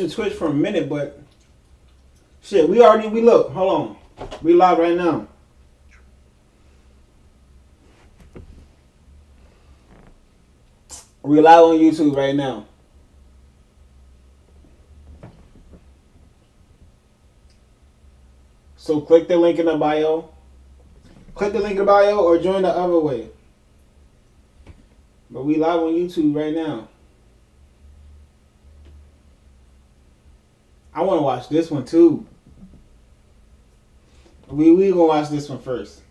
Twitch for a minute, but shit, we look. Hold on, we live right now. We live on YouTube right now. So click the link in the bio. Click the link in the bio or join the other way. But we live on YouTube right now. I want to watch this one too. We gonna watch this one first.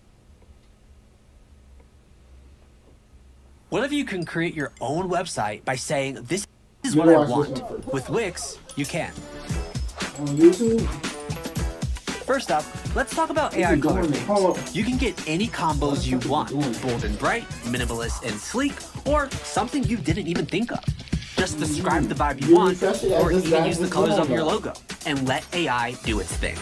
What if you can create your own website by saying, this is what I want? With Wix, you can. On YouTube? First up, let's talk about AI color themes. You can get any combos you want. Bold and bright, minimalist and sleek, or something you didn't even think of. Just describe the vibe you want, or even use the colors of your logo, and let AI do its thing.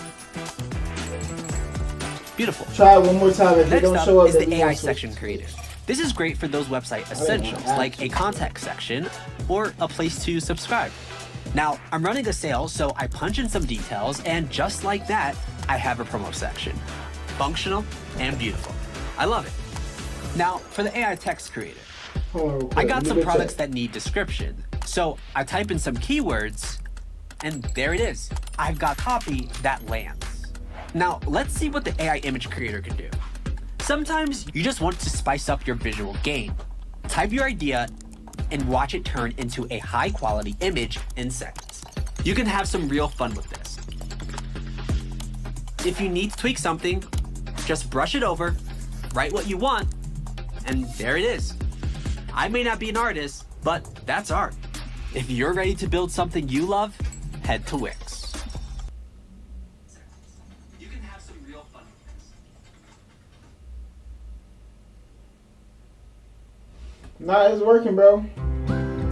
Beautiful. Try it one more time. If Next don't up show up, is the AI section creator. This is great for those website essentials, like a contact section or a place to subscribe. Now, I'm running a sale, so I punch in some details, and just like that, I have a promo section. Functional and beautiful. I love it. Now, for the AI text creator. I got some products that need description, so I type in some keywords, and there it is. I've got copy that lands. Now, let's see what the AI image creator can do. Sometimes you just want to spice up your visual game. Type your idea and watch it turn into a high-quality image in seconds. You can have some real fun with this. If you need to tweak something, just brush it over, write what you want, and there it is. I may not be an artist, but that's art. If you're ready to build something you love, head to Wix. You can have some real fun with this. Nah, it's working, bro.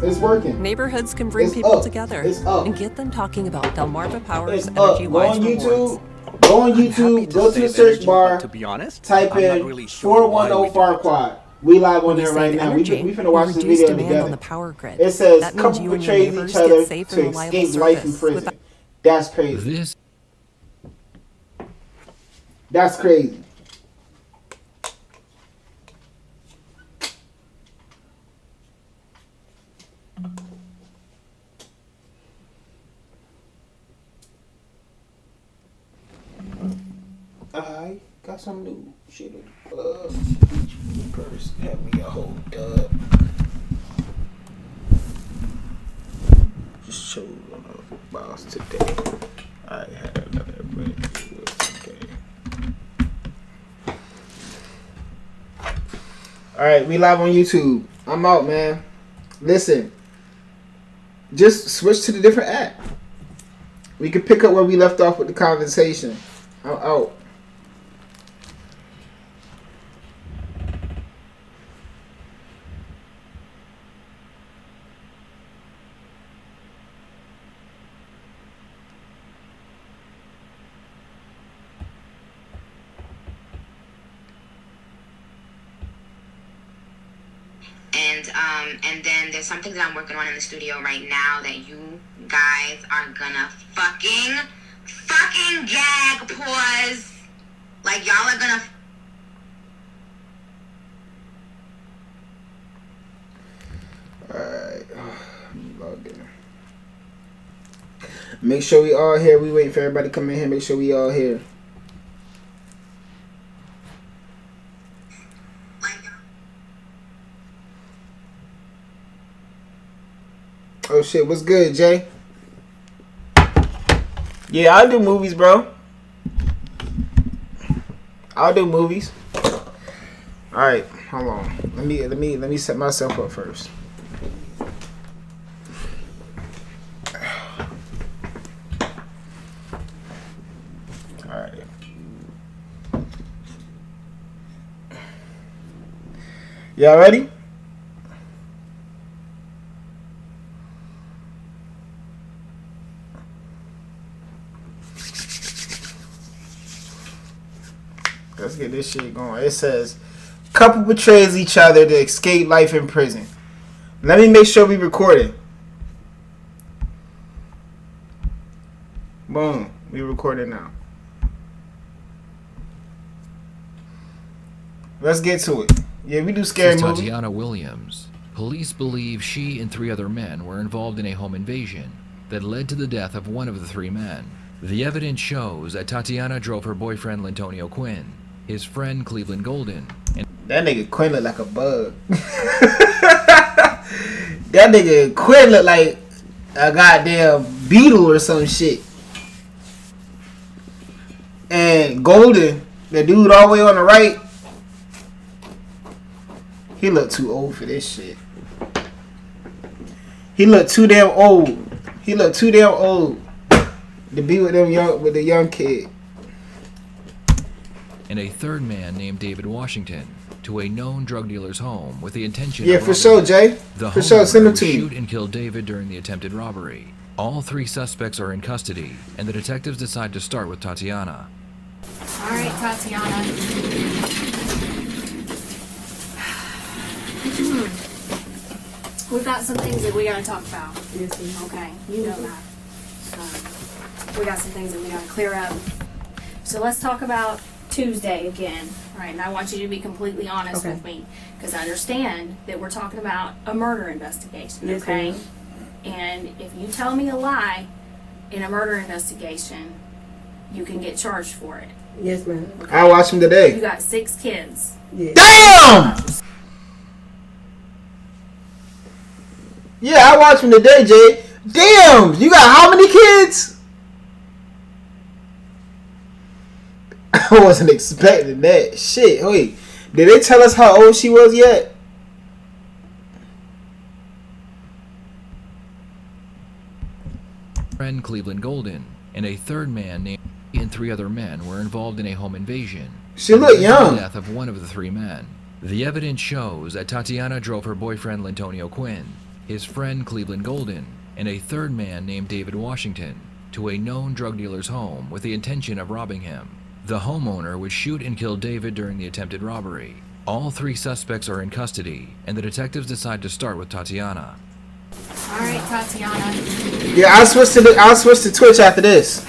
It's working. Neighborhoods can bring people together and get them talking about Delmarva Power's energy-wise rewards. Go on YouTube, go to the search bar, to be honest, type in 410 Farquad. We live on there right now. We finna watch this video together. On the power grid. It says that couple you and your betrays neighbors each other get safe to and reliable escape life in service prison. That's crazy. That's crazy. I got some new shit in the purse. Have me a whole dub. Just showed on the boss today. I had another okay. Alright, we live on YouTube. I'm out, man. Listen. Just switch to the different app. We can pick up where we left off with the conversation. I'm out. And then there's something that I'm working on in the studio right now that you guys are gonna fucking gag pause. Like, y'all are gonna. Alright. Log in. Make sure we all here. We waiting for everybody to come in here. Make sure we all here. Oh shit, what's good, Jay? Yeah, I'll do movies, bro. I'll do movies. Alright, hold on. Let me set myself up first. Alright. Y'all ready? Let's get this shit going. It says, couple betrays each other to escape life in prison. Let me make sure we record it. Boom. We recording now. Let's get to it. Yeah, we do scary movies. Tatiana Williams. Police believe she and 3 other men were involved in a home invasion that led to the death of one of the 3 men. The evidence shows that Tatiana drove her boyfriend Lantonio Quinn, his friend Cleveland Golden, and that nigga Quinn look like a bug. That nigga Quinn look like a goddamn beetle or some shit. And Golden, the dude all the way on the right, he look too old for this shit. He look too damn old. He look too damn old to be with the young kid. and a 3rd man named David Washington to a known drug dealer's home with the intention of for sure, Jay. The for sure, send him to shoot and kill David during the attempted robbery. All 3 suspects are in custody, and the detectives decide to start with Tatiana. All right, Tatiana. We've got some things that we gotta talk about. Okay, you know that. We got some things that we gotta clear up. So let's talk about Tuesday again. All right, and I want you to be completely honest with me, because I understand that we're talking about a murder investigation, okay? And if you tell me a lie in a murder investigation, you can get charged for it. Yes, ma'am. Okay? I watched him today. You got 6 kids. Yeah. Damn! Yeah, I watched him today, Jay. Damn! You got how many kids? I wasn't expecting that. Shit, wait. Did they tell us how old she was yet? Friend Cleveland Golden and a 3rd man named and 3 other men were involved in a home invasion. She looked young. The death of one of the 3 men. The evidence shows that Tatiana drove her boyfriend Lantonio Quinn, his friend Cleveland Golden, and a 3rd man named David Washington to a known drug dealer's home with the intention of robbing him. The homeowner would shoot and kill David during the attempted robbery. All 3 suspects are in custody, and the detectives decide to start with Tatiana. All right, Tatiana. Yeah, I'll switch to Twitch after this.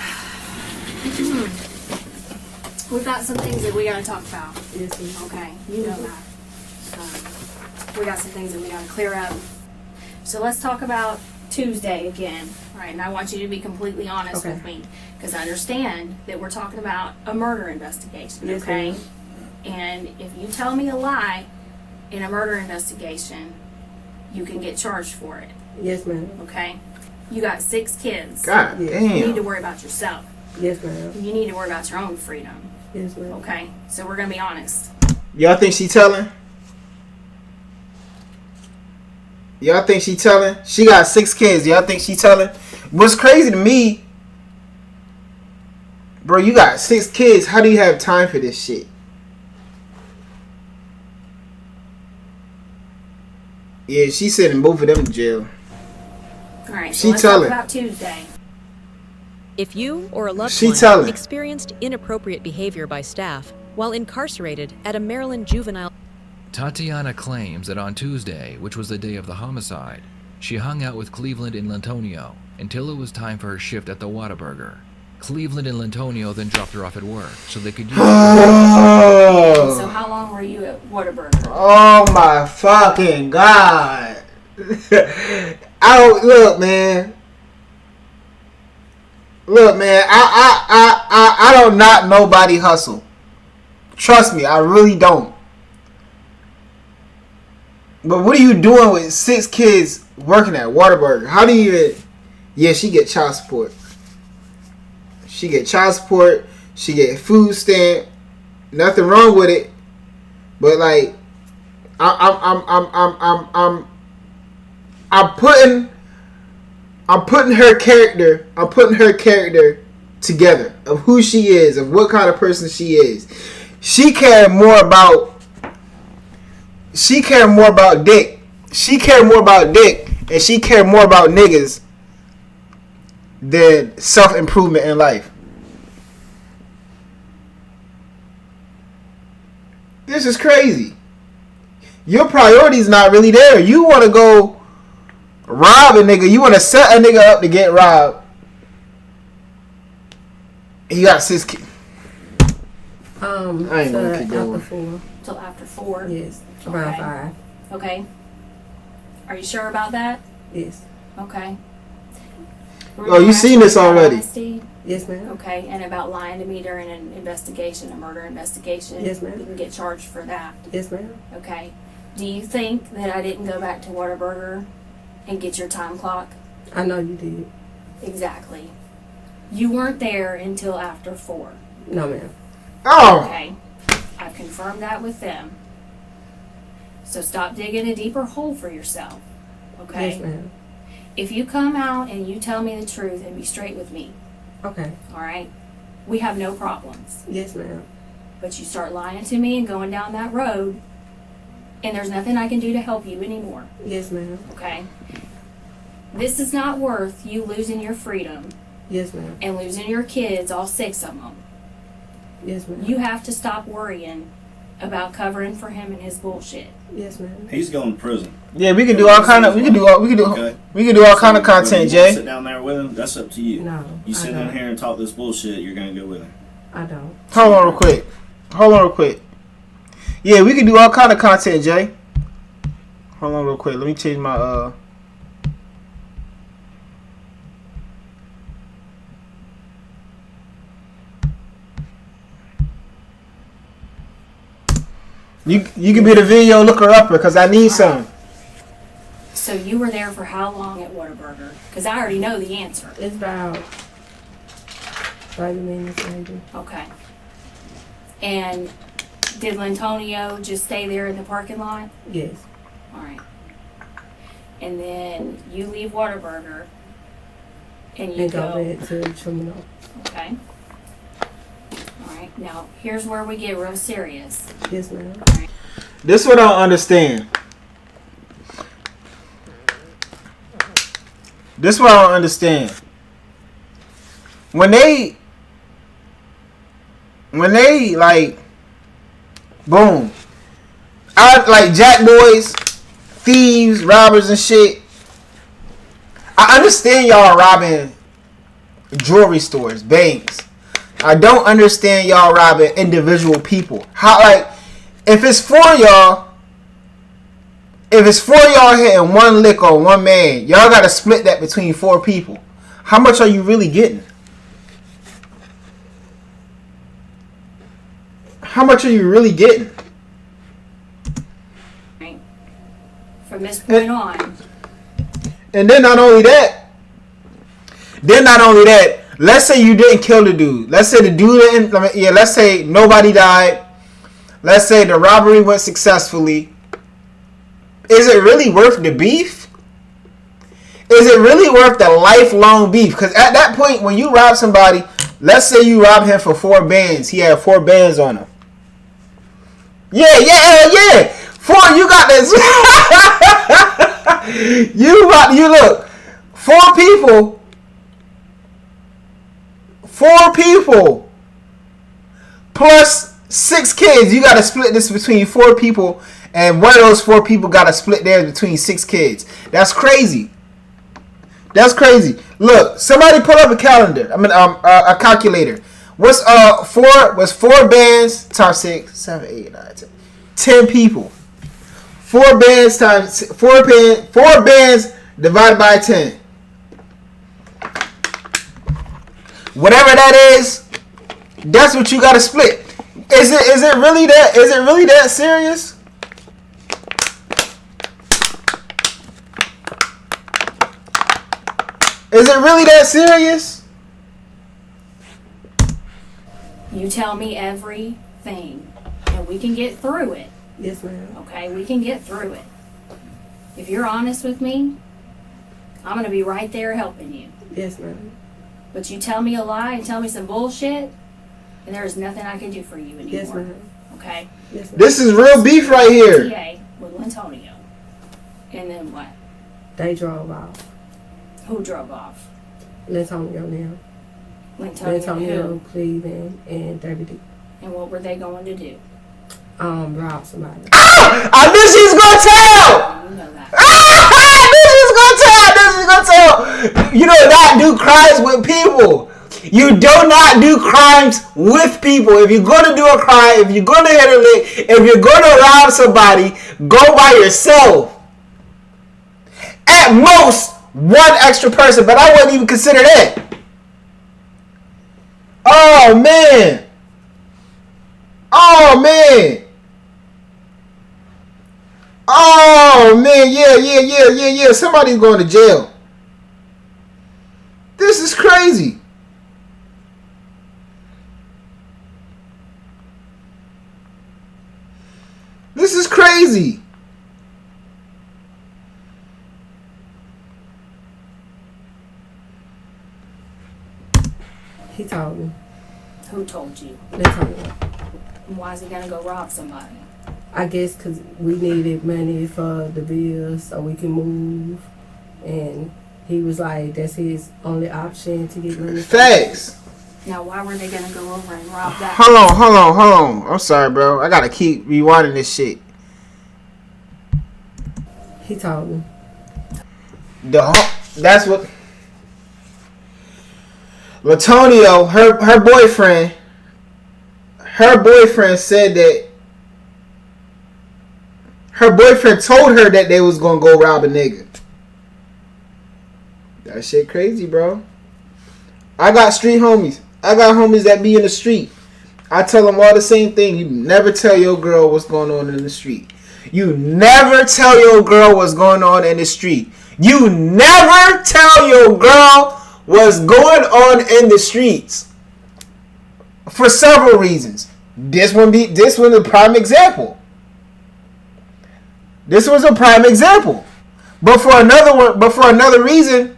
We've got some things that we gotta talk about. Okay, you know that. We got some things that we gotta clear up. So let's talk about Tuesday again. All right, and I want you to be completely honest with me, because I understand that we're talking about a murder investigation, okay? And if you tell me a lie in a murder investigation, you can get charged for it. Yes, ma'am. Okay? You got 6 kids. God damn. You need to worry about yourself. Yes, ma'am. You need to worry about your own freedom. Yes, ma'am. Okay? So we're gonna be honest. Y'all think she telling? Y'all think she telling? She got 6 kids. Y'all think she telling? What's crazy to me, bro, you got 6 kids. How do you have time for this shit? Yeah, she's sending both of them to jail. All right, so let's talk about Tuesday. If you or a loved one experienced inappropriate behavior by staff while incarcerated at a Maryland juvenile... Tatiana claims that on Tuesday, which was the day of the homicide, she hung out with Cleveland and Lantonio until it was time for her shift at the Whataburger. Cleveland and Lantonio then dropped her off at work so they could use So how long were you at Whataburger? Oh my fucking God. I don't look, man. Look, man, I don't not nobody hustle. Trust me, I really don't. But what are you doing with 6 kids working at Whataburger? How do you even... Yeah, she get child support. She get child support. She get food stamp. Nothing wrong with it. But like, I'm putting her character. I'm putting her character together of who she is, of what kind of person she is. She cared more about dick. She cared more about dick, and she cared more about niggas than self-improvement in life. This is crazy. Your priority's not really there. You want to go rob a nigga. You want to set a nigga up to get robbed. He got 6 kids. I ain't gonna keep going. after 4. Till after 4? Yes, around Okay. 5. Okay. Are you sure about that? Yes. Okay. Oh, you seen this already? Honesty? Yes, ma'am. Okay, and about lying to me during an investigation, a murder investigation? Yes, ma'am. You can get charged for that. Yes, ma'am. Okay. Do you think that I didn't go back to Whataburger and get your time clock? I know you did. Exactly. You weren't there until after 4. No, ma'am. Oh, Okay. I've confirmed that with them. So stop digging a deeper hole for yourself. Okay? Yes, ma'am. If you come out and you tell me the truth and be straight with me, Okay. alright? We have no problems. Yes, ma'am. But you start lying to me and going down that road, and there's nothing I can do to help you anymore. Yes, ma'am. Okay? This is not worth you losing your freedom Yes, ma'am. and losing your kids, all 6 of them. Yes, ma'am. You have to stop worrying about covering for him and his bullshit. Yes, ma'am. He's going to prison. yeah. We can do all kind of. We can do all kind of content, Whether you Jay. sit down there with him. That's up to you. No, You I sit in don't. here and talk this bullshit. You're going to go with him. I don't. Hold on real quick. Yeah, we can do all kind of content, Jay. Hold on real quick. Let me change my You can be the video looker upper because I need some. So you were there for how long at Whataburger? Because I already know the answer. It's about 30 minutes, maybe. Okay. And did Lantonio just stay there in the parking lot? Yes. All right. And then you leave Whataburger and you And go go. back to Chillin. Okay. All right. Now here's where we get real serious. Yes, ma'am. All right. This is what I don't understand. This is what I don't understand. When they like, boom, out like jack boys, thieves, robbers and shit. I understand y'all robbing jewelry stores, banks. I don't understand y'all robbing individual people. How, like, if it's for y'all hitting one lick on one man, y'all gotta split that between 4 people. How much are you really getting? How much are you really getting? Right. From this point on. And then not only that, let's say you didn't kill the dude. Let's say the dude didn't, let's say nobody died. Let's say the robbery went successfully. Is it really worth the beef? Is it really worth the lifelong beef? Because at that point, when you rob somebody, let's say you rob him for 4 bands. He had 4 bands on him. Yeah. 4, you got this. you look. 4 people plus 6 kids. You got to split this between 4 people, and one of those 4 people got to split theirs between 6 kids. That's crazy. Look, somebody pull up a calendar. A calculator. What's 4 bands times 6, 7, 8, 9, 10. 10 people. 4 bands times 4 bands divided by 10. Whatever that is, that's what you gotta split. Is it really that serious? Is it really that serious? You tell me everything, and we can get through it. Yes, ma'am. Okay, we can get through it. If you're honest with me, I'm going to be right there helping you. Yes, ma'am. But you tell me a lie and tell me some bullshit, and there is nothing I can do for you anymore. Yes, ma'am. Okay? Yes, ma'am. This is real beef right here. TA with Lantonio. And then what? They drove off. Who drove off? Lantonio now. Lantonio Lantonio, who? Cleveland, and David. And what were they going to do? Rob somebody. I knew she was gonna tell. You know that. I knew she was gonna tell. You know that dude cries with people. You do not do crimes with people. If you're going to do a crime, if you're going to hit a lick, if you're going to rob somebody, go by yourself. At most, one extra person, but I wouldn't even consider that. Oh, man. Oh, man. Oh, man. Yeah. Somebody's going to jail. This is crazy. This is crazy. He told me. Who told you? They told me. And why is he gonna go rob somebody? I guess because we needed money for the bills so we can move. And he was like, that's his only option to get money. Facts. Now, why were they gonna go over and rob that? Hold on. I'm sorry, bro. I gotta keep rewinding this shit. He told me. That's what Latonio, her boyfriend said that her boyfriend told her that they was gonna go rob a nigga. That shit crazy, bro. I got street homies. I got homies that be in the street. I tell them all the same thing. You never tell your girl what's going on in the street. You never tell your girl what's going on in the street. You never tell your girl what's going on in the streets. For several reasons. This one a prime example. This was a prime example. But for another reason,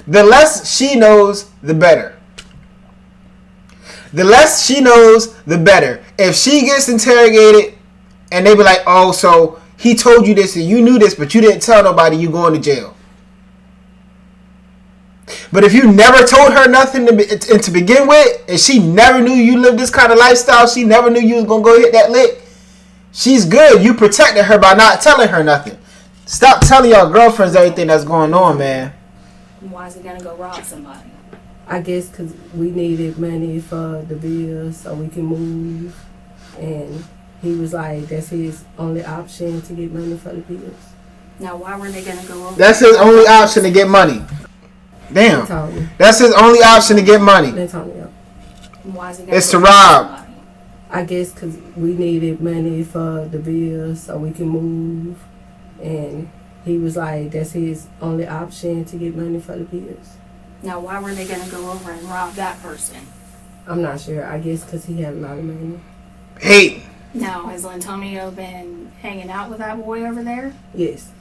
the less she knows, the better. The less she knows, the better. If she gets interrogated and they be like, oh, so he told you this and you knew this, but you didn't tell nobody, you going to jail. But if you never told her nothing to begin with, and she never knew you lived this kind of lifestyle, she never knew you was going to go hit that lick, she's good. You protected her by not telling her nothing. Stop telling your girlfriends everything that's going on, man. Why is he gonna go rob somebody? I guess because we needed money for the bills so we can move. And he was like, that's his only option to get money for the bills. Now, why were they gonna go over? That's his only option to get money. Damn. That's his only option to get money. Why is he gonna it's to rob. I guess because we needed money for the bills so we can move. And he was like, that's his only option to get money for the bills. Now, why were they going to go over and rob that person? I'm not sure. I guess because he had a lot of money. Hate. Now, has Antonio been hanging out with that boy over there? Yes.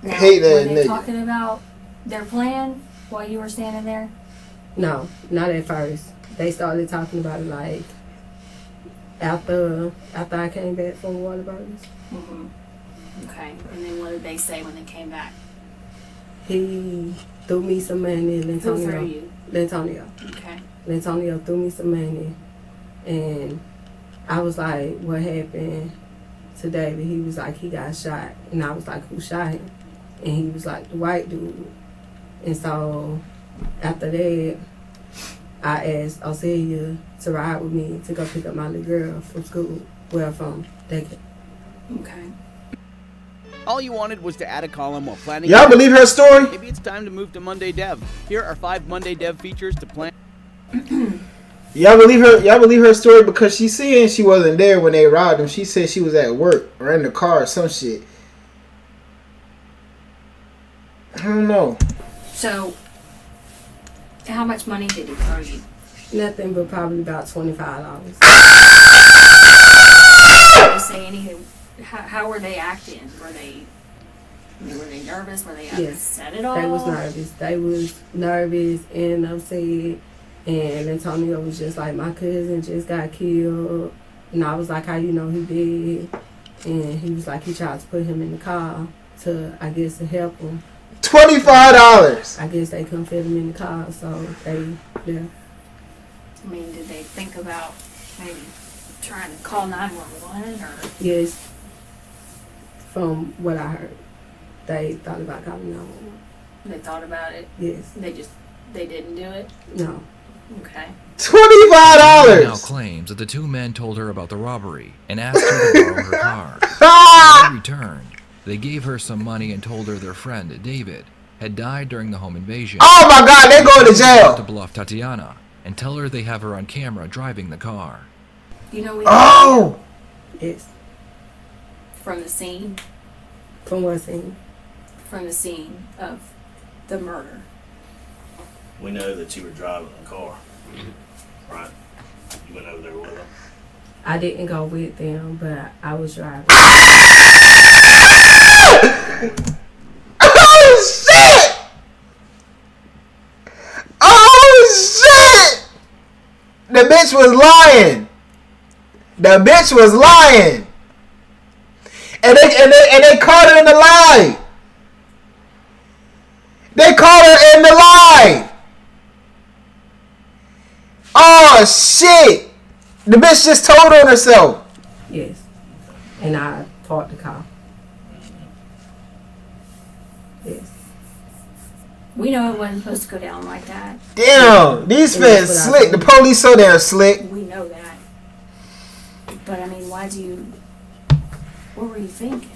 Now, hate that were they nigga. talking about their plan while you were standing there? No, not at first. They started talking about it like after I came back from Waterburgers. Mm-hmm. Okay. And then what did they say when they came back? He threw me some money. Who threw you? Lantonio. Okay. Lantonio threw me some money. And I was like, what happened to David? He was like, he got shot. And I was like, who shot him? And he was like, the white dude. And so after that, I asked Ocelia to ride with me to go pick up my little girl from school. Well, from daycare. Okay. All you wanted was to add a column while planning. Y'all believe her story? Maybe it's time to move to Monday Dev. Here are 5 Monday Dev features to plan. Y'all believe her story because she's saying she wasn't there when they robbed him. She said she was at work or in the car or some shit. I don't know. So, how much money did he throw you? Nothing but probably about $25. Did they say anything? How were they acting? Were they nervous? Were they upset at all? They was nervous. They was nervous and upset. And Antonio was just like, my cousin just got killed. And I was like, how you know he did? And he was like, he tried to put him in the car to, I guess, to help him. $25. I guess they couldn't fit him in the car, so they left. I mean, did they think about maybe trying to call 911 or? Yes. From what I heard, they thought about calling 911. They thought about it? Yes. They didn't do it? No. Okay. $25. Now claims that the two men told her about the robbery and asked her to borrow her car. When they returned, they gave her some money and told her their friend, David, had died during the home invasion. Oh my God, they going to jail. To bluff Tatiana and tell her they have her on camera driving the car. You know, oh! Yes. From the scene. From what scene? From the scene of the murder. We know that you were driving the car, right? You went over there with them. I didn't go with them, but I was driving. Oh shit! Oh shit! The bitch was lying. The bitch was lying. And they caught her in the lie. They caught her in the lie. Oh shit! The bitch just told on herself. Yes. And I parked the car. Yes. We know it wasn't supposed to go down like that. Damn, these feds slick. The police so damn slick. We know that. But I mean, what were you thinking?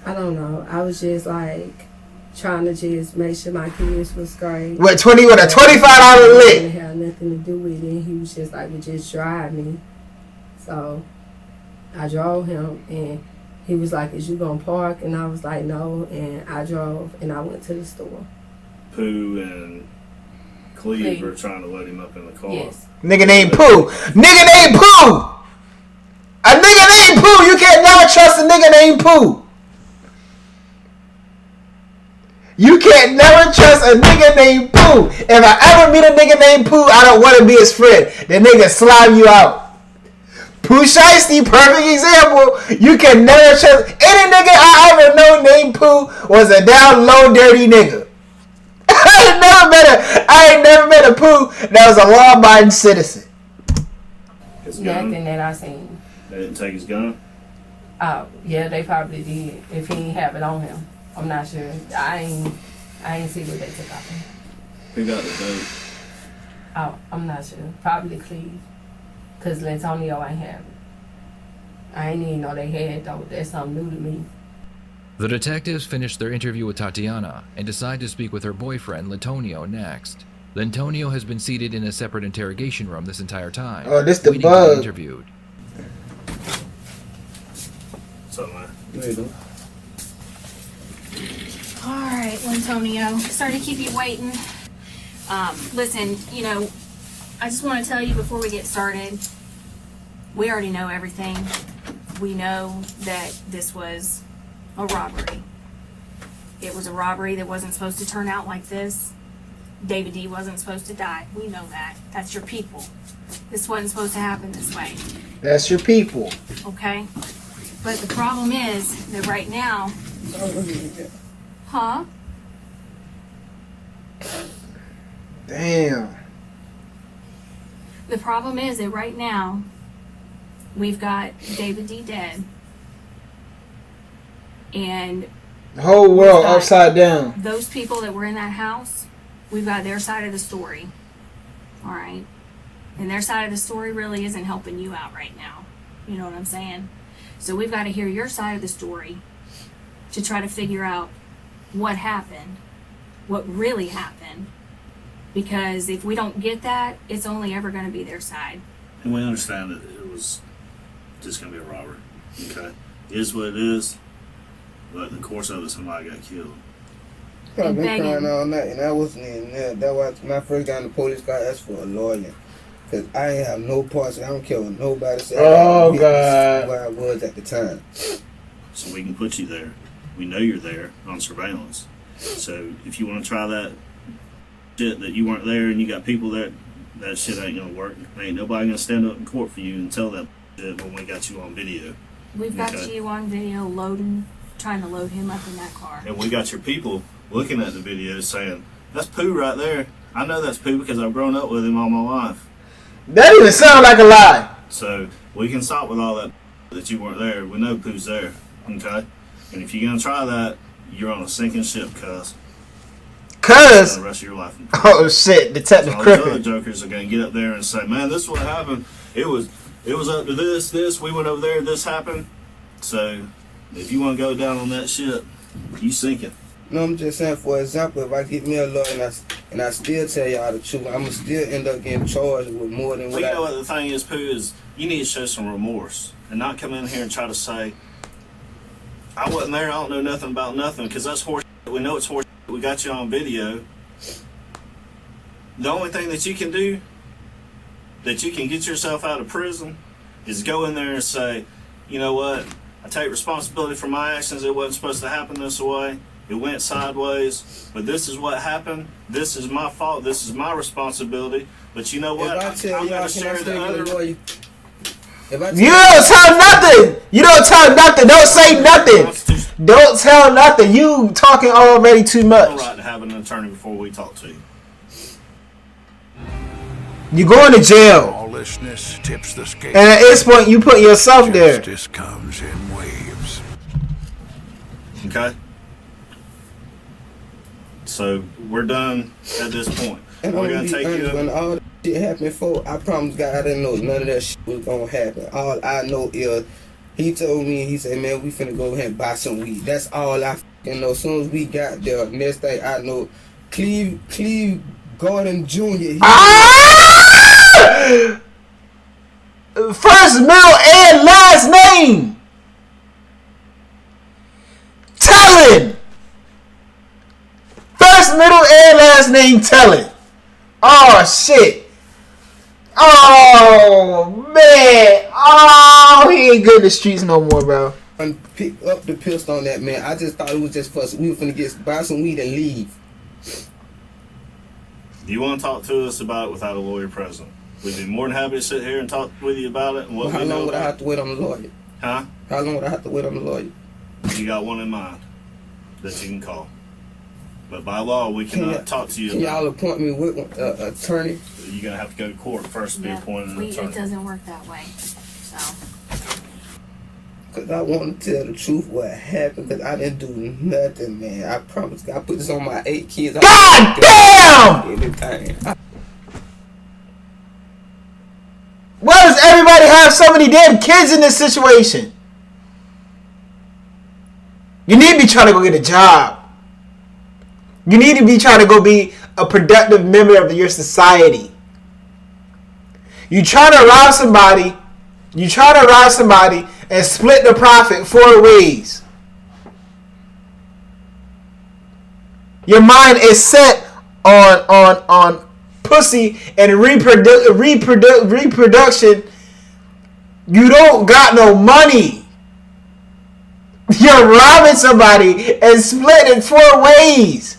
I don't know. I was just like trying to just make sure my kids was great. With a $25 lick. It had nothing to do with it. He was just like, well, just drive me. So I drove him, and he was like, is you gonna park? And I was like, no. And I drove, and I went to the store. Pooh and Cleve were trying to load him up in the car. Yes. Nigga named Pooh. Nigga named Pooh. A nigga named Pooh. You can't never trust a nigga named Pooh. You can't never trust a nigga named Pooh. If I ever meet a nigga named Pooh, I don't want to be his friend. The nigga slime you out. Pooh Shiesty, perfect example. You can never trust any nigga I ever know named Pooh was a down low dirty nigga. I ain't never met a Pooh that was a law-abiding citizen. His gun? Nothing that I seen. They didn't take his gun? Oh, yeah, they probably did. If he didn't have it on him. I'm not sure. I ain't see what they took off him. Who got the dope? Oh, I'm not sure. Probably Cleve. Because Lantonio ain't have it. I ain't even know they had, though. That's something new to me. The detectives finish their interview with Tatiana and decide to speak with her boyfriend, Lantonio, next. Lantonio has been seated in a separate interrogation room this entire time. Oh, this the waiting to bug. be interviewed. What's up, man? How you doing? All right, Antonio. Sorry to keep you waiting. Listen, you know, I just want to tell you before we get started, we already know everything. We know that this was a robbery. It was a robbery that wasn't supposed to turn out like this. David D wasn't supposed to die. We know that. That's your people. This wasn't supposed to happen this way. That's your people. Okay? But the problem is that right now... Huh? Damn. The problem is that right now, we've got David D dead. And the whole world upside down. Those people that were in that house, we've got their side of the story. All right? And their side of the story really isn't helping you out right now. You know what I'm saying? So we've got to hear your side of the story to try to figure out what happened, what really happened. Because if we don't get that, it's only ever going to be their side. And we understand that it was just going to be a robbery. Okay? It is what it is. But in the course of it, somebody got killed. I've been crying all night, and I wasn't even there. That was my first time the police got asked for a lawyer. Because I ain't have no parts. I don't care what nobody said. Oh, God. Where I was at the time. So we can put you there. We know you're there on surveillance. So if you want to try that shit that you weren't there and you got people there, that shit ain't going to work. Ain't nobody going to stand up in court for you and tell that shit when we got you on video. We've got you on video trying to load him up in that car. And we got your people looking at the video saying, that's Pooh right there. I know that's Pooh because I've grown up with him all my life. That even sound like a lie. So we can stop with all that you weren't there. We know Pooh's there, okay? And if you're going to try that, you're on a sinking ship, cuz. Cause the rest of your life. Oh shit, Detective All these other Crippen. jokers are gonna get up there and say, "Man, this is what happened. It was up to this. We went over there. This happened." So, if you want to go down on that shit, you sink it. No, I'm just saying. For example, if I get me a lawyer and I still tell y'all the truth, I'ma still end up getting charged with more than Well, what you know what the thing is, Pooh, is you need to show some remorse and not come in here and try to say, "I wasn't there. I don't know nothing about nothing," because that's horse. We know it's horse. We got you on video. The only thing that you can do, that you can get yourself out of prison, is go in there and say, "You know what? I take responsibility for my actions. It wasn't supposed to happen this way. It went sideways, but this is what happened. This is my fault. This is my responsibility. But you know what? If I tell I'm y'all, going to can I share still the get a other." lawyer? If I You don't tell nothing. You don't tell nothing. Don't say nothing. Don't tell nothing. You talking already too No much. right to have an attorney before we talk to you. You going to jail. Lawlessness tips the scale. And at this point, you put yourself there. Justice comes in waves. Okay? So, we're done at this point. And We're I'm going to take you when up. all that shit happened before, I promise God I didn't know none of that shit was gonna happen. All I know is he told me, he said, "Man, we finna go ahead and buy some weed." That's all I fucking know. As soon as we got there, next thing I know, Cleve Gordon Jr. First, middle, and last name. Chillin. First, middle, and last name Chillin. Oh shit. Oh man. Oh, he ain't good in the streets no more, bro. And pick up the pistol on that man. I just thought it was just for us. We were finna buy some weed and leave. You want to talk to us about it without a lawyer present? We'd be more than happy to sit here and talk with you about it. And what How we know long would I about have to wait on the lawyer? Huh? How long would I have to wait on the lawyer? You got one in mind that you can call. But by law, we cannot talk to you Can about y'all appoint me with an attorney? it. You're going to have to go to court first to be appointed an It attorney. doesn't work that way. So, Because I want to tell the truth what happened, because I didn't do nothing, man. I promise. I put this on my 8 kids. God damn! Anything. Why does everybody have so many damn kids in this situation? You need to be trying to go get a job. You need to be trying to go be a productive member of your society. You trying to rob somebody. You try to rob somebody and split the profit 4 ways. Your mind is set on pussy and reproduction. You don't got no money. You're robbing somebody and splitting 4 ways.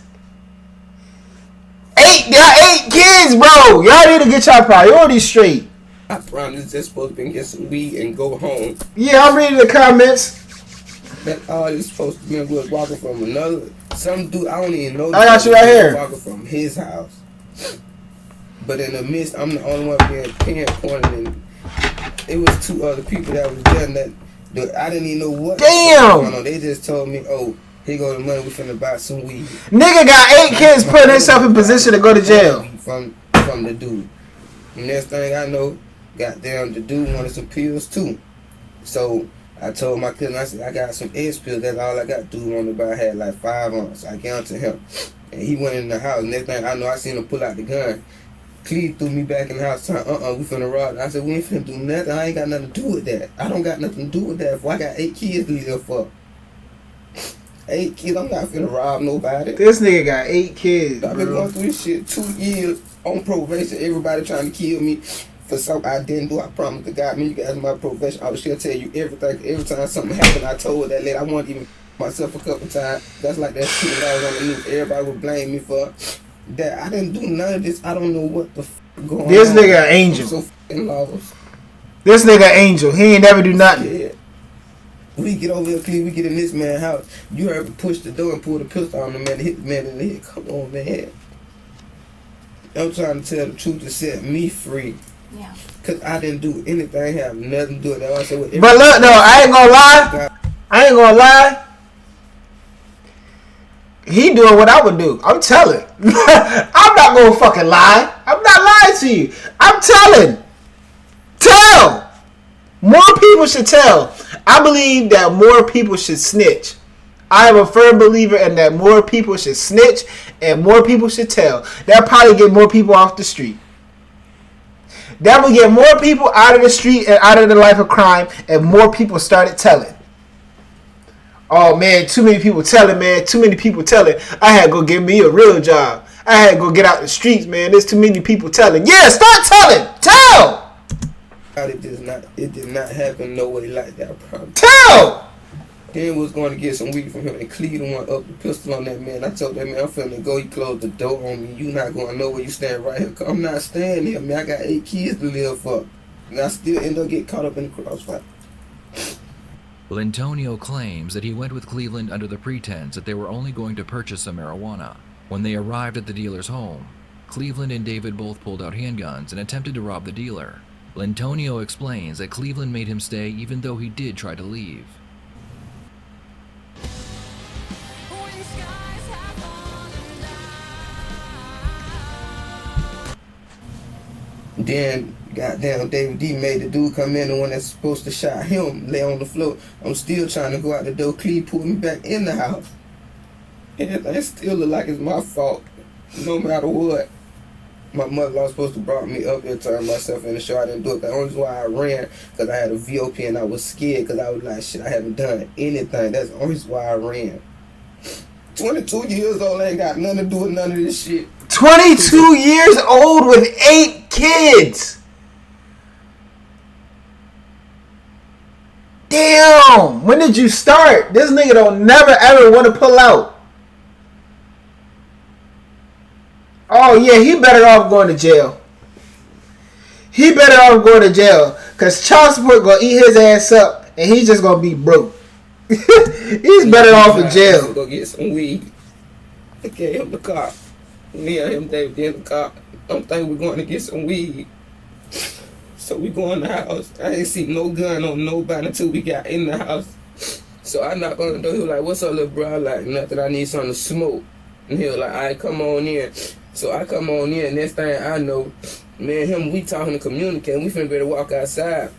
8 kids, bro. Y'all need to get your priorities straight. I promise just supposed to be get some weed and go home. Yeah, I'm reading the comments. That's all it's supposed to be. Was walking from some dude I don't even know. I got you right here. Walking from his house. But in the midst, I'm the only one being pinpointed, and it was 2 other people that was there. That I didn't even know what was going on. They just told me, "Oh, here go the money. We finna buy some weed." Nigga got 8 kids putting himself in position to go to jail. From the dude. And next thing I know, goddamn, the dude wanted some pills too. So I told my cousin, I said, "I got some X pills. That's all I got." Dude wanted to buy. I had like 5 on. So I gave them to him, and he went in the house. Next thing I know, I seen him pull out the gun. Cleve threw me back in the house. We finna rob. I said, "We ain't finna do nothing. I ain't got nothing to do with that. I don't got nothing to do with that. If I got 8 kids to live for. 8 kids, I'm not finna rob nobody." This nigga got 8 kids, I've been bro. going through this shit 2 years on probation. Everybody trying to kill me for something I didn't do. I promise to God, you guys, my probation, I was sure tell you everything. Every time something happened, I told that lady. I wanted even myself a couple times. That's like that shit that I was on the news. Everybody would blame me for that. I didn't do none of this. I don't know what the f going on. This nigga an angel. I'm so fucking lost. This nigga an angel. He ain't never do nothing. Yeah. We get over here, Cleve. We get in this man's house. You heard me push the door and pull the pistol on the man and hit the man in the head. Come on, man. I'm trying to tell the truth to set me free. yeah. Cause I didn't do anything, have nothing to do with that. I said, But look, though, I ain't gonna lie. He doing what I would do. I'm telling. I'm not gonna fucking lie. I'm not lying to you. I'm telling. Tell. More people should tell. I believe that more people should snitch. I am a firm believer in that more people should snitch and more people should tell. That'll probably get more people off the street. That will get more people out of the street and out of the life of crime, and more people started telling. Oh man, too many people telling, man. Too many people telling. I had to go get me a real job. I had to go get out the streets, man. There's too many people telling. Yeah, start telling. Tell. It did not happen no way like that, probably. Tell. Then was going to get some weed from him, and Cleveland went up the pistol on that man. I told that man, I'm finna go. He closed the door on me. You not going nowhere. You stand right here. I'm not staying here, man. I got 8 kids to live for. And I still end up getting caught up in the crossfire. Lintonio claims that he went with Cleveland under the pretense that they were only going to purchase some marijuana. When they arrived at the dealer's home, Cleveland and David both pulled out handguns and attempted to rob the dealer. Lintonio explains that Cleveland made him stay even though he did try to leave. Then, goddamn, David D made the dude come in, the one that's supposed to shot him, lay on the floor. I'm still trying to go out the door. Cleve pulled me back in the house. And it still look like it's my fault, no matter what. My mother-in-law was supposed to brought me up here, turn myself in the show. I didn't do it. The only reason why I ran, because I had a VOP and I was scared, because I was like, shit, I haven't done anything. That's the only reason why I ran. 22 years old, I ain't got nothing to do with none of this shit. 22 years old with 8 kids. Damn. When did you start? This nigga don't never ever want to pull out. Oh yeah, he better off going to jail. He better off going to jail. Cause child support gonna eat his ass up and he's just gonna be broke. He's better off in jail. Go get some weed. I gave him the car. Me and him, David, in the car. I'm thinking we're going to get some weed. So we go in the house. I ain't see no gun on nobody until we got in the house. So I knock on the door. He was like, what's up, little bro? I'm like, nothing, I need something to smoke. And he was like, all right, come on in. So I come on in. Next thing I know, me and him, we talking to communicate. We finna better walk outside.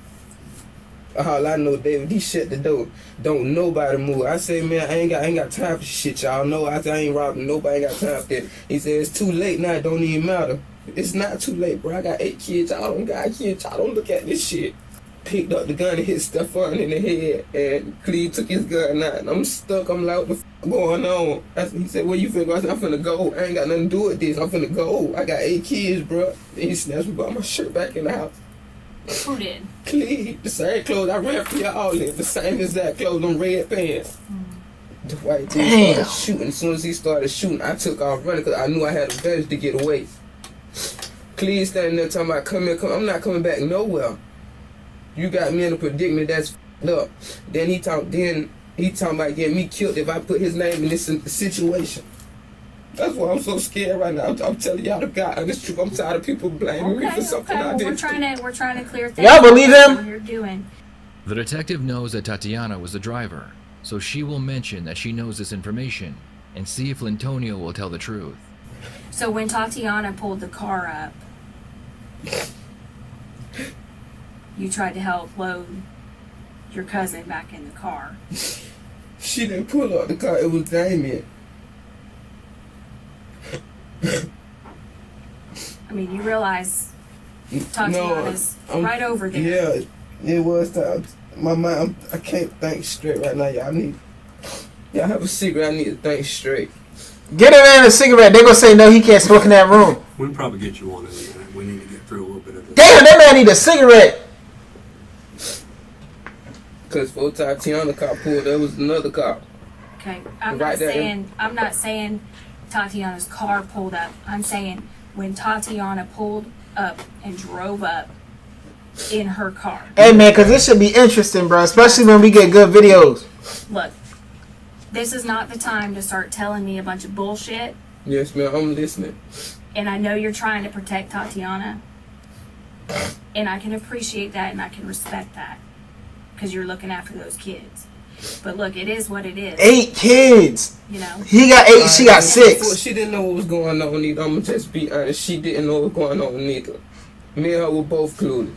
All I know, David, he shut the door. Don't nobody move. I say, man, I ain't got time for shit, y'all know. I ain't robbing nobody, ain't got time for that. He said, it's too late now, it don't even matter. It's not too late, bro. I got 8 kids, y'all don't got kids, y'all don't look at this shit. Picked up the gun and hit Stefan in the head, and Cleve took his gun out, and I'm stuck. I'm like, what the f going on? He said, where you finna go? I said, I'm finna go. I ain't got nothing to do with this. I'm finna go. I got 8 kids, bro. And he snatched me by my shirt back in the house. Who did? Cleve, the same clothes I ran for y'all in, the same exact clothes, them red pants. The white dude started shooting. As soon as he started shooting, I took off running because I knew I had a advantage to get away. Cleve standing there talking about, come here, come. I'm not coming back nowhere. You got me in a predicament that's f***ed up. Then he talking about getting me killed if I put his name in this situation. That's why I'm so scared right now. I'm telling y'all the God, honest truth. I'm tired of people blaming me for something I did. We're trying to clear things. Y'all believe him? What you're doing. The detective knows that Tatiana was the driver, so she will mention that she knows this information and see if Lintonio will tell the truth. So when Tatiana pulled the car up, you tried to help load your cousin back in the car. She didn't pull up the car. It was Damien. I mean, you realize Tatiana's right over there. Yeah, it was. My mind, I can't think straight right now. Y'all have a secret. I need to think straight. Get a man a cigarette. They gonna say no, he can't smoke in that room. We can probably get you one in there. We need to get through a little bit of this. Damn, that man need a cigarette. Cause before Tatiana car pulled, there was another car. Okay, I'm not saying Tatiana's car pulled up. I'm saying when Tatiana pulled up and drove up in her car. Hey man, cause this should be interesting, bro. Especially when we get good videos. Look, this is not the time to start telling me a bunch of bullshit. Yes, ma'am. I'm listening. And I know you're trying to protect Tatiana. And I can appreciate that and I can respect that. Because you're looking after those kids. But look, it is what it is. 8 kids. You know. He got 8. She got 6. She didn't know what was going on either. I'm gonna just be honest. She didn't know what was going on either. Me and her were both clueless.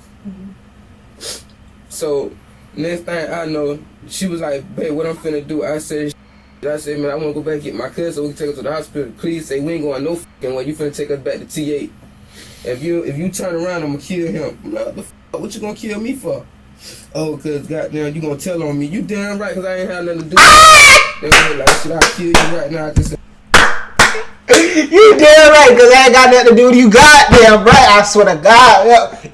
So next thing I know, she was like, "Babe, what I'm finna do?" I said, "Man, I wanna go back and get my cousin so we can take her to the hospital." Please say we ain't going no fucking way. You finna take us back to T8. If you turn around, I'm gonna kill him. I'm like, what you gonna kill me for? Oh, cause goddamn, you gonna tell on me? You damn right, cause I ain't had nothing to do with it. They were like, should I kill you right now? I just said, you damn right, cause I ain't got nothing to do with you. Goddamn right, I swear to God.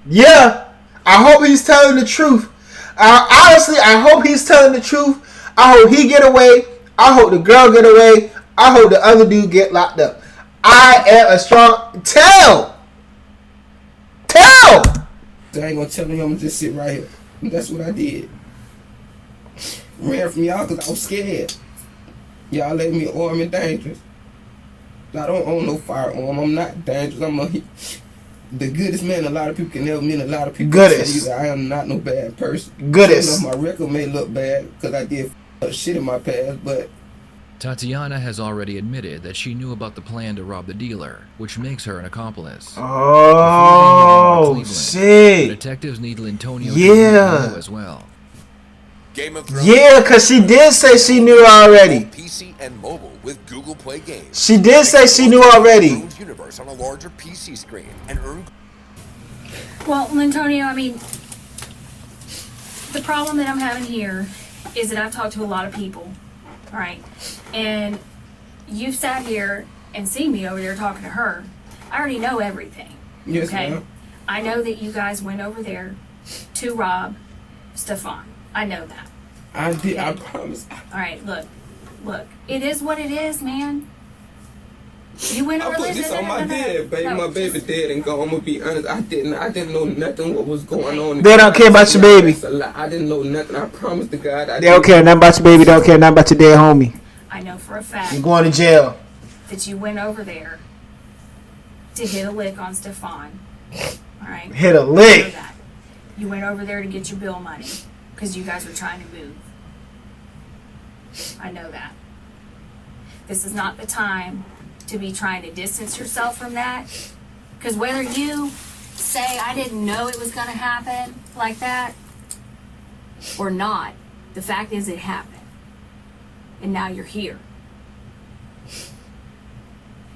Yeah. I hope he's telling the truth. Honestly, I hope he's telling the truth. I hope he get away. I hope the girl get away. I hope the other dude get locked up. I am a strong... Tell! I ain't gonna tell me, I'm gonna just sit right here. And that's what I did. Ran from y'all because I was scared. Y'all let me armed and dangerous. I don't own no firearm. I'm not dangerous. I'm the goodest man a lot of people can ever meet. A lot of people say I am not no bad person. Goodest. My record may look bad because I did shit in my past, but Tatiana has already admitted that she knew about the plan to rob the dealer, which makes her an accomplice. Oh, shit. The detectives need Lantonio as well. Game of Thrones. Yeah, because she did say she knew already. PC and mobile with Google Play Games. She did say she knew already. Universe on a larger PC screen and earn. Well, Antonio, I mean, the problem that I'm having here is that I've talked to a lot of people, all right? And you've sat here and seen me over there talking to her. I already know everything. Yes, okay? ma'am. I know that you guys went over there to rob Stefan. I know that. I did. Okay? I promise. All right, look. It is what it is, man. You went over I put this on my dad, baby. My baby dead and gone. I'm gonna be honest. I didn't know nothing what was going on. They don't care about your baby. I didn't know nothing. I promise to God. They don't care nothing about your baby. They don't care nothing about your dead homie. I know for a fact. You're going to jail. That you went over there to hit a lick on Stefan. All right. Hit a lick. I know that. You went over there to get your bill money because you guys were trying to move. I know that. This is not the time to be trying to distance yourself from that, because whether you say I didn't know it was going to happen like that or not, the fact is it happened, and now you're here.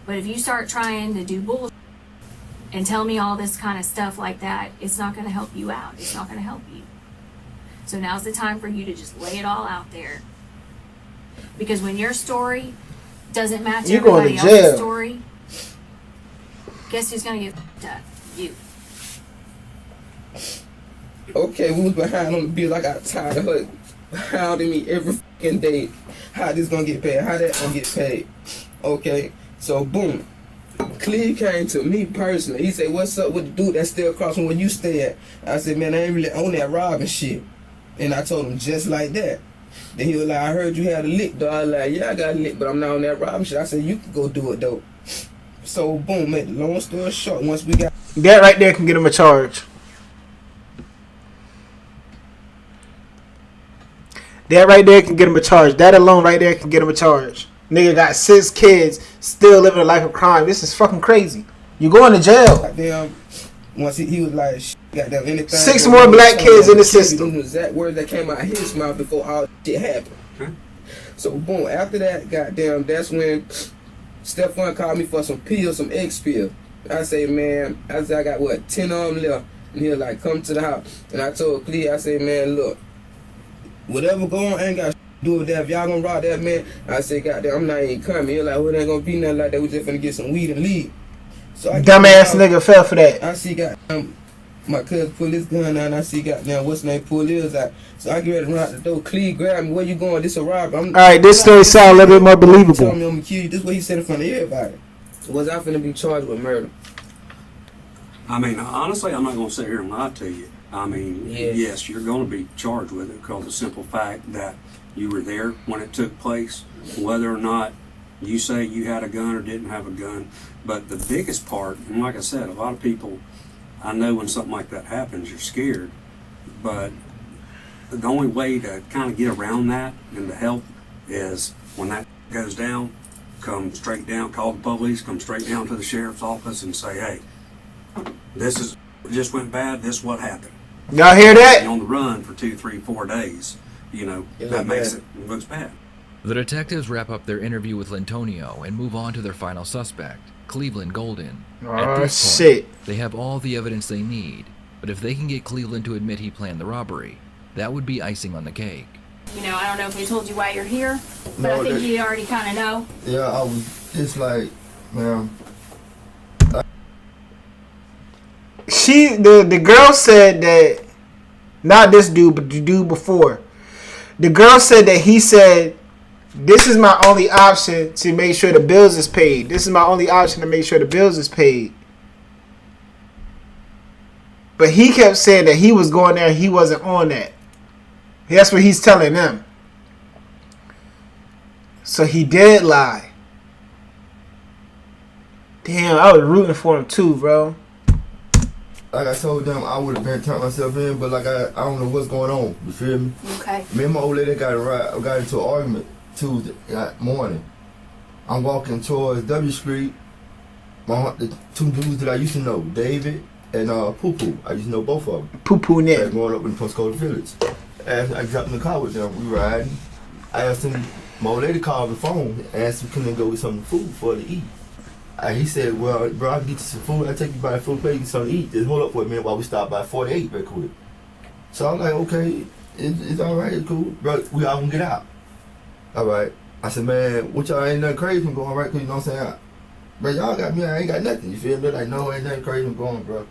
But if you start trying to do bullshit and tell me all this kind of stuff like that, it's not going to help you out. It's not going to help you. So now's the time for you to just lay it all out there, because when your story doesn't match everybody else's story, guess who's gonna get f***ed up? You. Okay, we was behind on the bill. I got tired of her hounding me every fucking day. How this gonna get paid? How that gonna get paid? Okay, so boom. Cleve came to me personally. He said, "What's up with the dude that's still across from where you stay at?" I said, "Man, I ain't really on that robbing shit." And I told him just like that. Then he was like, "I heard you had a lick, though." I was like, "Yeah, I got a lick, but I'm not on that robbing shit." I said, "You can go do it, though." So, boom, make the long story short, once we got... That right there can get him a charge. That right there can get him a charge. That alone right there can get him a charge. Nigga got 6 kids, still living a life of crime. This is fucking crazy. You going to jail. Goddamn, once he was like, goddamn, anything. 6 more black kids in the system. Those exact words that came out of his mouth before all shit happened. So boom, after that, goddamn, that's when Stefan called me for some pills, some X pills. I say, man, I got what, 10 of them left. And he was like, come to the house. And I told Cleve, I said, man, look, whatever go on, I ain't got to do with that. If y'all gonna rob that man, I said, goddamn, I'm not even coming. He was like, well, it ain't gonna be nothing like that. We just finna get some weed and leave. So dumbass nigga fell for that. I see goddamn my cousin pull his gun out, and I see goddamn what's name pull his out. So I get ready to run out the door. Cleve grabbed me. Where you going? This a robbery. Alright, this story sounds a little bit more believable. Tell me I'm gonna kill you. This is what he said in front of everybody. Was I finna be charged with murder? I mean, honestly, I'm not gonna sit here and lie to you. I mean, yes, you're gonna be charged with it because of the simple fact that you were there when it took place, whether or not you say you had a gun or didn't have a gun. But the biggest part, and like I said, a lot of people, I know when something like that happens, you're scared. But the only way to kind of get around that and to help is when that goes down, come straight down, call the police, come straight down to the sheriff's office and say, hey, this just went bad, this is what happened. Y'all hear that? On the run for 2, 3, 4 days, you know, that makes it looks bad. The detectives wrap up their interview with Lantonio and move on to their final suspect, Cleveland Golden. At this point, they have all the evidence they need, but if they can get Cleveland to admit he planned the robbery, that would be icing on the cake. You know, I don't know if they told you why you're here, but I think you already kind of know. Yeah, I was just like, man. The girl said that, not this dude, but the dude before. The girl said that he said, this is my only option to make sure the bills is paid. This is my only option to make sure the bills is paid. But he kept saying that he was going there and he wasn't on that. That's what he's telling them. So he did lie. Damn, I was rooting for him too, bro. Like I told them, I would have been turned myself in, but like I don't know what's going on. You feel me? Okay. Me and my old lady got into an argument Tuesday morning. I'm walking towards W Street. The two dudes that I used to know, David and Poo Poo. I used to know both of them. Poo Poo Nick. Growing up in Postcode Village. I got in the car with them. We riding. I asked him, my old lady called the phone, asked him, can they go get some food for to eat? He said, well, bro, I can get you some food. I'll take you by the food place, get something to eat. Just hold up for a minute while we stop by 48 real quick. So I'm like, okay, it's all right, it's cool. Bro, we all gonna get out. All right. I said, man, what y'all ain't nothing crazy from going right quick, you know what I'm saying? Bro, y'all got me, I ain't got nothing, you feel me? Like, no, ain't nothing crazy from going, bro.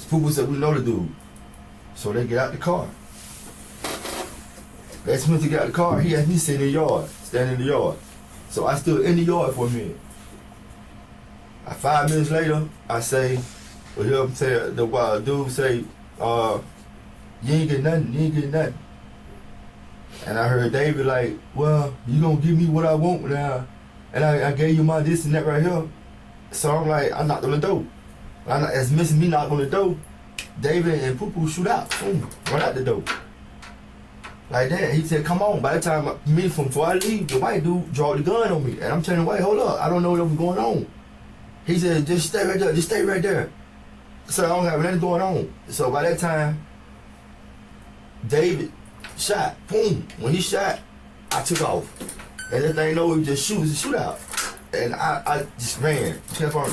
People said, we know the dude. So they get out the car. They asked me to get out the car. He asked me to sit in the yard, stand in the yard. So I stood in the yard for a minute. 5 minutes later, I say, well, hear him say, the dude say, you ain't get nothing, you ain't get nothing. And I heard David like, well, you gonna give me what I want now. And I gave you my this and that right here. So I'm like, I knocked on the door. As missing me knocked on the door, David and Poo Poo shoot out. Boom, run out the door. Like that. He said, come on. By the time before I leave, the white dude draw the gun on me. And I'm telling the white, hold up, I don't know what's going on. He said, just stay right there, just stay right there. So I don't have nothing going on. So by that time, David shot. Boom. When he shot, I took off. And that thing know he just shoot, it was a shootout. And I just ran. Kept on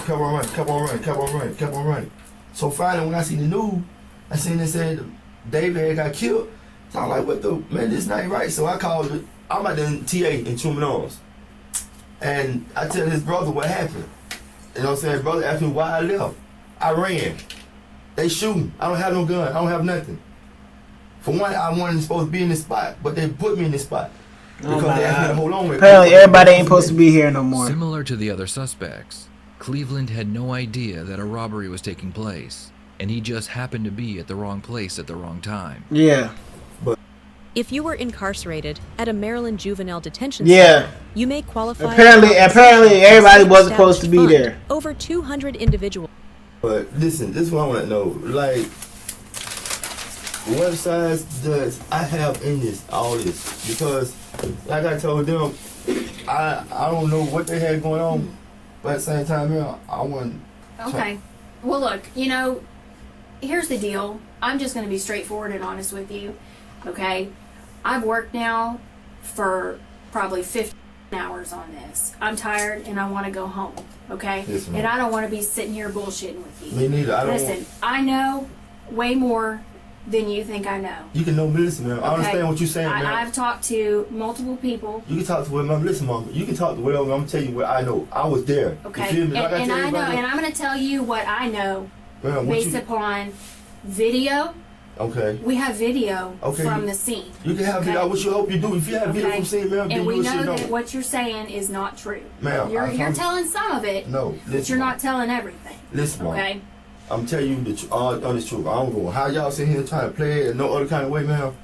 running. So finally when I seen the news, I seen it said David had got killed. So I'm like, what the man, this not right. So I called it, I'm at the TA in Truman Arms. And I tell his brother what happened. You know what I'm saying? Brother asked me why I left. I ran. They shooting. I don't have no gun. I don't have nothing. For one, I wasn't supposed to be in this spot, but they put me in this spot. Because they asked me to hold on. Apparently everybody ain't supposed to be here no more. Similar to the other suspects, Cleveland had no idea that a robbery was taking place, and he just happened to be at the wrong place at the wrong time. Yeah. If you were incarcerated at a Maryland juvenile detention yeah. center, you may qualify. Apparently everybody wasn't supposed to be there. Over 200 individuals. But listen, this is what I want to know. Like, what size does I have in all this? Because, like I told them, I don't know what they had going on, but at the same time, I wasn't. Okay. Well, look, you know, here's the deal. I'm just going to be straightforward and honest with you. Okay? I've worked now for probably 15 hours on this. I'm tired and I want to go home. Okay? Yes, ma'am. And I don't want to be sitting here bullshitting with you. Me neither. Listen, I know way more than you think I know. You can know me, listen, man. I understand what you're saying, man. I've talked to multiple people. You can talk to whatever, listen, mom. You can talk to whatever. I'm gonna tell you what I know. I was there. Okay. You feel me? Like and I know, and I'm gonna tell you what I know based upon video. Okay. We have video from the scene. You can have video. What you hope you do. If you have video from the scene, ma'am, and we know that what you're saying is not true. Ma'am, you're telling some of it. No, but you're not telling everything. Listen, mom. Okay. I'm telling you the honest truth. I don't know how y'all sit here trying to play it in no other kind of way, ma'am.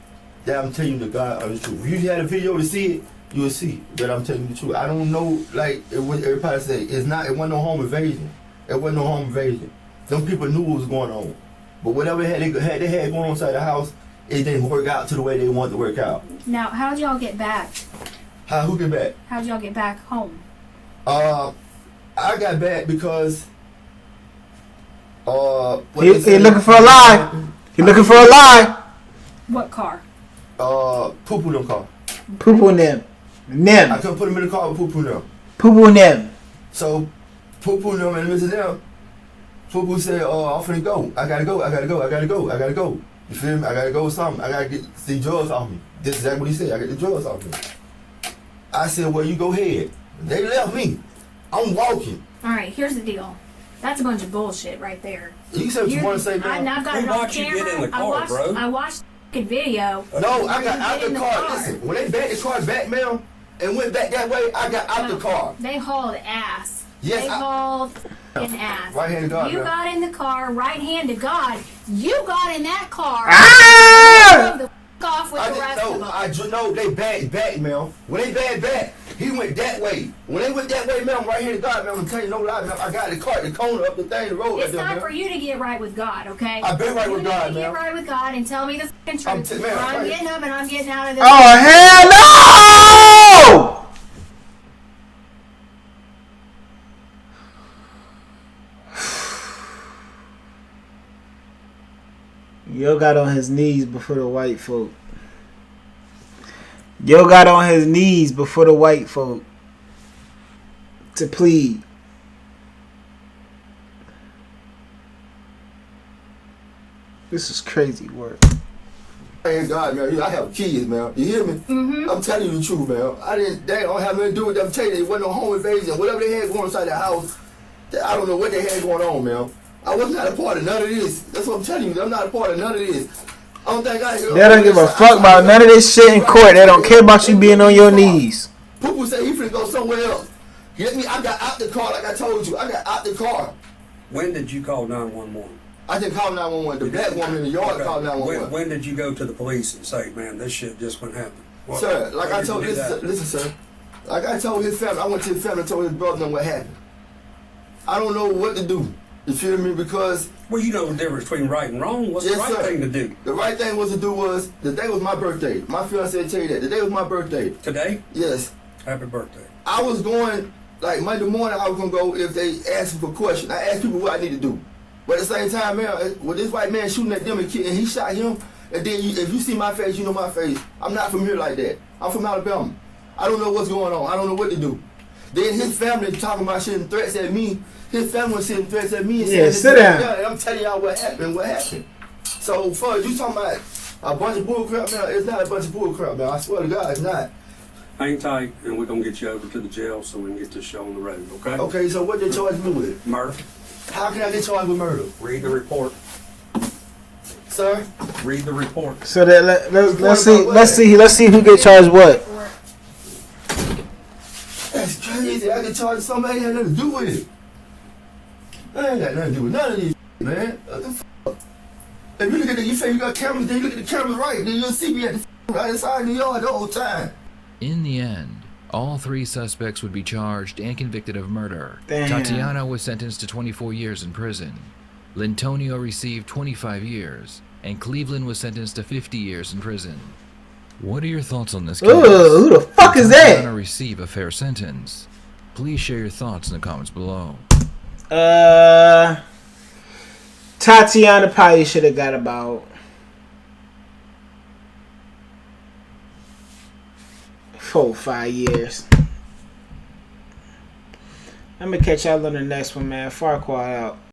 That I'm telling you the God honest truth. If you had a video to see it, you will see that I'm telling you the truth. I don't know, like everybody say, it wasn't no home invasion. It wasn't no home invasion. Them people knew what was going on. But whatever they had going on inside the house, it didn't work out to the way they wanted to work out. Now, how'd y'all get back? Who get back? How'd y'all get back home? I got back because he looking for a lie. He looking for a lie. What car? Poo-poo them car. Poo-poo and them. I couldn't put them in the car with poo-poo and them. Poo-poo and them. So poo-poo and them and Mr. Them. Poo-poo said, I'm finna go. I gotta go. You feel me? I gotta go with something. I gotta get the drugs off me. This is exactly what he said. I get the drugs off me. I said, well, you go ahead. They left me. I'm walking. All right, here's the deal. That's a bunch of bullshit right there. You said what you want to say, man. I've got it on camera. I watched the video. No, I got out the car. Listen, when they backed the car back, man, and went back that way, I got out the car. They hauled ass. Yes, they hauled an ass. Right hand to God. You got in the car, right hand to God. You got in that car. Ah! The off with the rest of them. I just know they back, man. When they back, he went that way. When they went that way, man, I'm right here to God, man. I'm telling you no lie, man. I got the car, the corner up the thing, the road. It's time for you to get right with God, okay? I've been right with God, man. Get right with God and tell me the fucking truth. I'm getting up and I'm getting out of this. Oh, hell no! Yo got on his knees before the white folk. Yo got on his knees before the white folk to plead. This is crazy work. Thank God, man. I have kids, man. You hear me? Mm-hmm. I'm telling you the truth, man. They don't have nothing to do with them. I'm telling you, there wasn't no home invasion. Whatever they had going on inside the house, I don't know what they had going on, man. I was not a part of none of this. That's what I'm telling you. I'm not a part of none of this. I don't think They don't give a fuck about none of this shit in court. They don't care about you being on your knees. Poo-poo said he finna go somewhere else. Get me? I got out the car like I told you. I got out the car. When did you call 911? I didn't call 911. The black woman in the yard called 911. When did you go to the police and say, man, this shit just went happen? Sir, like I told listen, sir. Like I told his family, I went to his family and told his brother what happened. I don't know what to do. You feel me? Because... Well, you know the difference between right and wrong. What's the right thing to do? The right thing was to do was, the day was my birthday. My fiancé tell you that. The day was my birthday. Today? Yes. Happy birthday. I was going, like Monday morning, I was going to go if they asked me for a question. I asked people what I need to do. But at the same time, man, with this white man shooting at them and he shot him, and then if you see my face, you know my face. I'm not from here like that. I'm from Alabama. I don't know what's going on. I don't know what to do. Then his family talking about shit and threats at me. His family was sending threats at me and saying, sit down. And I'm telling y'all what happened. So, for you talking about a bunch of bull crap, man, it's not a bunch of bull crap, man. I swear to God, it's not. Hang tight, and we're going to get you over to the jail so we can get this show on the road, okay? Okay, so what they charge me with? Murder. How can I get charged with murder? Read the report. Sir? Read the report. So that let's see who get charged what. That's crazy. I get charged somebody that had nothing to do with it. I ain't got nothing to do with none of these, man. What the fuck? If you look at you say you got cameras, then you look at the cameras right, then you'll see me at the right inside the yard the whole time. In the end, all three suspects would be charged and convicted of murder. Damn. Tatiana was sentenced to 24 years in prison. Lintonio received 25 years, and Cleveland was sentenced to 50 years in prison. What are your thoughts on this case? Who the fuck is that? Tatiana receive a fair sentence? Please share your thoughts in the comments below. Tatiana probably should have got about 4 or 5 years. I'm gonna catch y'all on the next one, man. Farquaad out.